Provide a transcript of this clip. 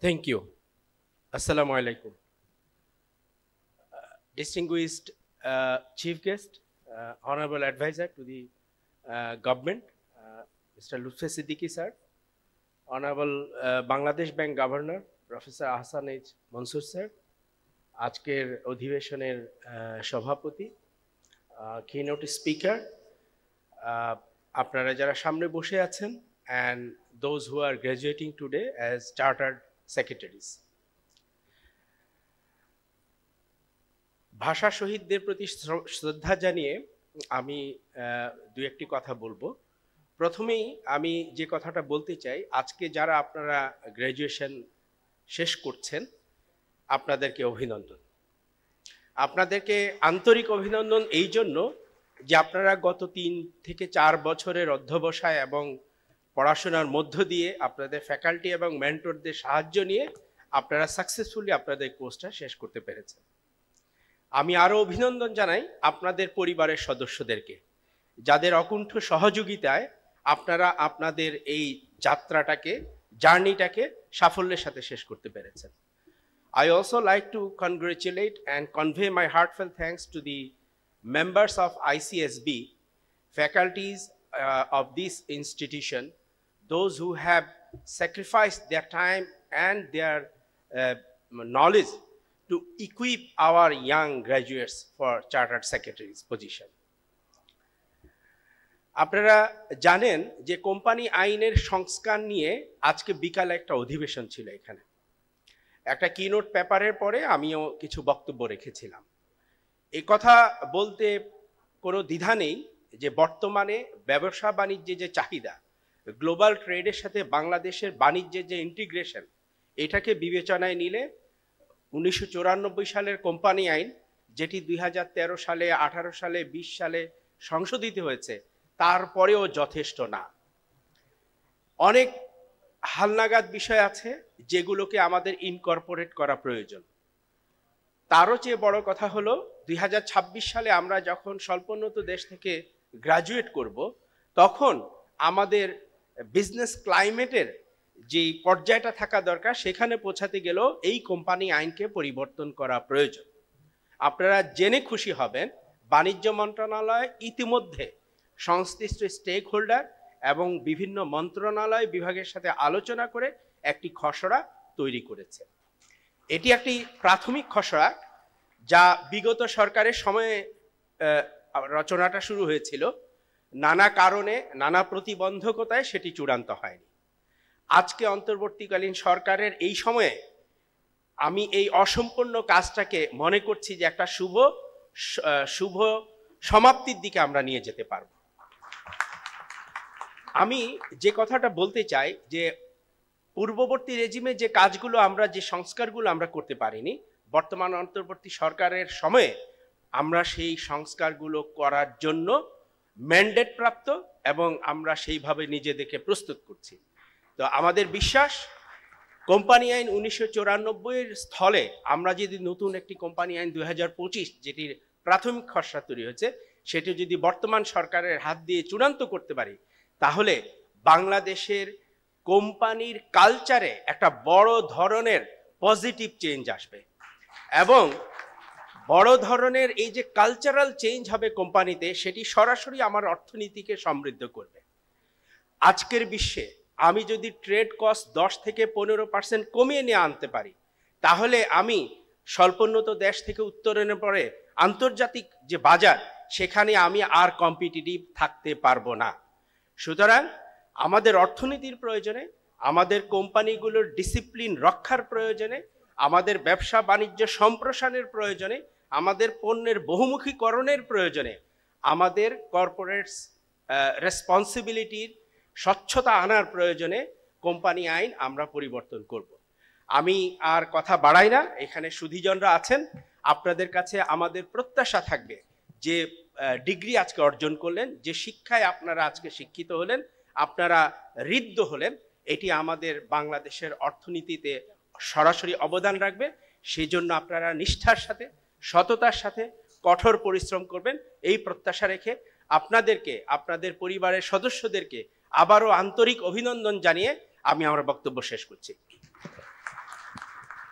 Thank you. Assalamu alaikum. Distinguished Chief Guest, Honorable Advisor to the Government, Mr. Lutfi Siddiqui Sir, Honorable Bangladesh Bank Governor, Professor Ahsan H. Mansoor Sir, আজকের অধিবেশনের সভাপতি, keynote speaker, আপনারা যারা সামনে বসে আছেন, and those who are graduating today as chartered secretaries. ভাষা শহীদদের প্রতি শ্রদ্ধা জানিয়ে আমি দুই একটি কথা বলবো। প্রথমেই আমি যে কথাটা বলতে চাই, আজকে যারা আপনারা গ্র্যাজুয়েশন শেষ করছেন আপনাদেরকে অভিনন্দন। আপনাদেরকে আন্তরিক অভিনন্দন এই জন্য যে আপনারা গত 3 থেকে 4 বছরের অধ্যবসায় এবং পড়াশোনার মধ্য দিয়ে আপনাদের ফ্যাকাল্টি এবং মেন্টরদের সাহায্য নিয়ে আপনারা সাকসেসফুলি আপনাদের কোর্সটা শেষ করতে পেরেছেন। আমি আরও অভিনন্দন জানাই আপনাদের পরিবারের সদস্যদেরকে, যাদের অকুণ্ঠ সহযোগিতায় আপনারা আপনাদের এই যাত্রাটাকে, জার্নিটাকে সাফল্যের সাথে শেষ করতে পেরেছেন। I also like to congratulate and convey my heartfelt thanks to the members of ICSB, faculties of this institution, those who have sacrificed their time and their knowledge to equip our young graduates for chartered secretaries position. আপনারা জানেন যে company আইনের সংস্কার নিয়ে আজকে বিকালে একটা অধিবেশন ছিল এখানে। একটা কিনোট পেপারের পরে আমিও কিছু বক্তব্য রেখেছিলাম। এই কথা বলতে কোনো দ্বিধা নেই যে বর্তমানে ব্যবসা বাণিজ্যে যে চাহিদা, গ্লোবাল ট্রেডের সাথে বাংলাদেশের বাণিজ্যের যে ইন্টিগ্রেশন, এটাকে বিবেচনায় নিলে 1994 সালের কোম্পানি আইন, যেটি 2013 সালে, 18 সালে, 20 সালে সংশোধিত হয়েছে, তারপরেও যথেষ্ট না। অনেক হালনাগাদ বিষয় আছে যেগুলোকে আমাদের ইনকর্পোরেট করা প্রয়োজন। তারও চেয়ে বড় কথা হলো 2026 সালে আমরা যখন স্বল্পোন্নত দেশ থেকে গ্রাজুয়েট করব, তখন আমাদের বিজনেস ক্লাইমেটের যে পর্যায়টা থাকা দরকার, সেখানে পৌঁছাতে গেলেও এই কোম্পানি আইনকে পরিবর্তন করা প্রয়োজন। আপনারা জেনে খুশি হবেন, বাণিজ্য মন্ত্রণালয় ইতিমধ্যে সংশ্লিষ্ট স্টেক হোল্ডার এবং বিভিন্ন মন্ত্রণালয় বিভাগের সাথে আলোচনা করে একটি খসড়া তৈরি করেছে। এটি একটি প্রাথমিক খসড়া, যা বিগত সরকারের সময়ে রচনাটা শুরু হয়েছিল, নানা কারণে, নানা প্রতিবন্ধকতায় সেটি চূড়ান্ত হয়নি। আজকে অন্তর্বর্তীকালীন সরকারের এই সময়ে আমি এই অসম্পূর্ণ কাজটাকে মনে করছি যে একটা শুভ সমাপ্তির দিকে আমরা নিয়ে যেতে পারব। আমি যে কথাটা বলতে চাই যে পূর্ববর্তী রেজিমে যে কাজগুলো আমরা, যে সংস্কারগুলো আমরা করতে পারিনি, বর্তমান অন্তর্বর্তী সরকারের সময়ে আমরা সেই সংস্কারগুলো করার জন্য ম্যান্ডেট প্রাপ্ত এবং আমরা সেইভাবে নিজেদেরকে প্রস্তুত করছি। তো আমাদের বিশ্বাস, কোম্পানি আইন 1994-এর স্থলে আমরা যদি নতুন একটি কোম্পানি আইন 2025, যেটির প্রাথমিক খসড়া তৈরি হয়েছে, সেটি যদি বর্তমান সরকারের হাত দিয়ে চূড়ান্ত করতে পারি, তাহলে বাংলাদেশের কোম্পানির কালচারে একটা বড় ধরনের পজিটিভ চেঞ্জ আসবে এবং বড় ধরনের এই যে কালচারাল চেঞ্জ হবে কোম্পানিতে, সেটি সরাসরি আমার অর্থনীতিকে সমৃদ্ধ করবে। আজকের বিশ্বে আমি যদি ট্রেড কস্ট 10 থেকে 15% কমিয়ে নিয়ে আনতে পারি, তাহলে আমি স্বল্পোন্নত দেশ থেকে উত্তরণের পরে আন্তর্জাতিক যে বাজার, সেখানে আমি আর কম্পিটিটিভ থাকতে পারবো না। সুতরাং আমাদের অর্থনীতির প্রয়োজনে, আমাদের কোম্পানিগুলোর ডিসিপ্লিন রক্ষার প্রয়োজনে, আমাদের ব্যবসা বাণিজ্য সম্প্রসারণের প্রয়োজনে, আমাদের পণ্যের বহুমুখীকরণের প্রয়োজনে, আমাদের কর্পোরেটস রেসপন্সিবিলিটির স্বচ্ছতা আনার প্রয়োজনে কোম্পানি আইন আমরা পরিবর্তন করব। আমি আর কথা বাড়াই না, এখানে সুধীজনরা আছেন, আপনাদের কাছে আমাদের প্রত্যাশা থাকবে যে ডিগ্রি আজকে অর্জন করলেন, যে শিক্ষায় আপনারা আজকে শিক্ষিত হলেন, আপনারা ঋদ্ধ হলেন, এটি আমাদের বাংলাদেশের অর্থনীতিতে সরাসরি অবদান রাখবে। সেই জন্য আপনারা নিষ্ঠার সাথে, সততার সাথে কঠোর পরিশ্রম করবেন, এই প্রত্যাশা রেখে আপনাদেরকে, আপনাদের পরিবারের সদস্যদেরকে আবারও আন্তরিক অভিনন্দন জানিয়ে আমি আমার বক্তব্য শেষ করছি।